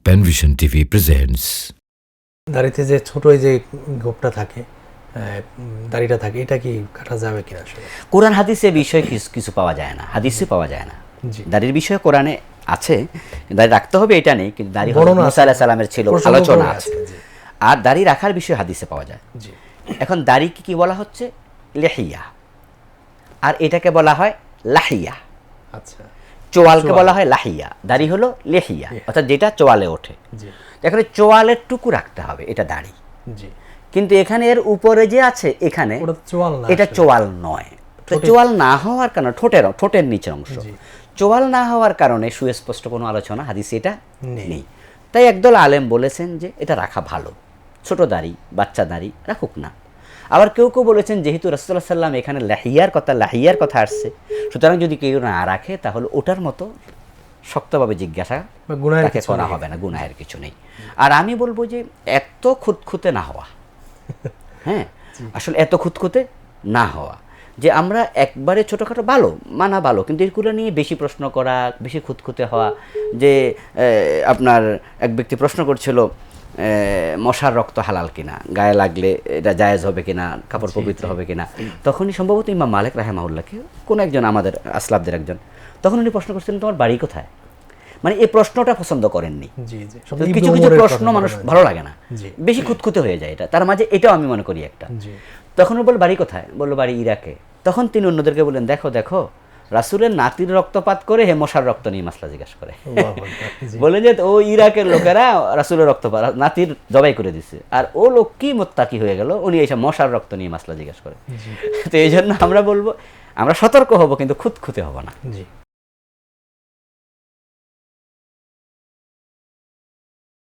Penvision TV presents. দাড়িতে যে ছোট এই যে গোপটা থাকে, দাড়িটা থাকে, এটা কি কাটা যাবে কিনা আসলে? কোরআন হাদিসে বিষয়ে কিছু পাওয়া যায় না, হাদিসে পাওয়া যায় না। জি। দাড়ির বিষয়ে কোরআনে আছে, দাড়ি রাখতে হবে এটা নেই, কিন্তু দাড়ি বর্ণনা মুসা আলাইহিস সালামের ছিল, প্রসঙ্গ আলোচনা করে আছে। জি। আর দাড়ি রাখার বিষয়ে হাদিসে পাওয়া যায়। জি। এখন দাড়িকে কি বলা হচ্ছে? লেহিয়া। আর এটাকে বলা হয় লাহিয়া। আচ্ছা। চোয়ালকে বলা হয় লাহিয়া, দাড়ি হলো লেহিয়া, অর্থাৎ যেটা চোয়ালে ওঠে। জি। এখানে চোয়ালের টুকু রাখতে হবে, এটা দাড়ি। জি। কিন্তু এখানে এর উপরে যে আছে এখানে, ওটা চোয়াল না, এটা চোয়াল নয়। তো চোয়াল না হওয়ার কারণে ঠোঁটের নিচের অংশ, জি। চোয়াল না হওয়ার কারণে সুস্পষ্ট কোনো আলোচনা হাদিসে এটা নেই। নেই। তাই একদল আলেম বলেছেন যে এটা রাখা ভালো, ছোট দাড়ি, বাচ্চা দাড়ি রাখুক না। আবার কেউ কেউ বলেছেন যেহেতু রাসূলুল্লাহ সাল্লাম এখানে লাহিয়ার কথা আসছে, সুতরাং যদি কেউ না রাখে তাহলে ওটার মতো শক্তভাবে জিজ্ঞাসা বা গুনাহের তাকে কিছু করা নেই। হবে না, গুনাহের কিছু নেই। আর আমি বলবো যে এত খুঁতখুঁতে না হওয়া, হ্যাঁ, আসলে এত খুঁতখুঁতে না হওয়া, যে আমরা একবারে ছোটোখাটো ভালো মানা ভালো, কিন্তু এগুলো নিয়ে বেশি প্রশ্ন করা, বেশি খুঁতখুঁতে হওয়া। যে আপনার এক ব্যক্তি প্রশ্ন করছিল মশার রক্ত হালাল কিনা, গায়ে লাগলে এটা জায়েজ হবে কিনা, কাপড় পবিত্র হবে কিনা। তখনই সম্ভবত ইমাম মালিক রাহিমাহুল্লাহকে কোনো একজন আমাদের আসলাফদের একজন, তখন উনি প্রশ্ন করছিলেন তোমার বাড়ি কোথায়। মানে এই প্রশ্নটা পছন্দ করেননি। জি জি। তো কিছু কিছু প্রশ্ন মানুষ ভালো লাগে না, জি। বেশি খুঁতখুঁতে হয়ে যায়। এটা তার মাঝে এটাও আমি মনে করি একটা। জি। তখন ও বলল বাড়ি কোথায়, বললো বাড়ি ইরাকে। তখন তিনি অন্যদেরকে বললেন দেখো দেখো, রাসূলের নাতির রক্তপাত করে হে মশার রক্ত নিয়ে মাসলা জিজ্ঞাসা করে। বলে যে ও ইরাকের লোকেরা রাসূলের রক্তপাত নাতির জবাই করে দিছে, আর ও লোক কি মোত্তাকি হয়ে গেল, উনি এইসব মশার রক্ত নিয়ে মাসলা জিজ্ঞাসা করে। তো এই জন্য আমরা বলবো আমরা সতর্ক হব, কিন্তু খুঁতখুঁতে হব না। জি।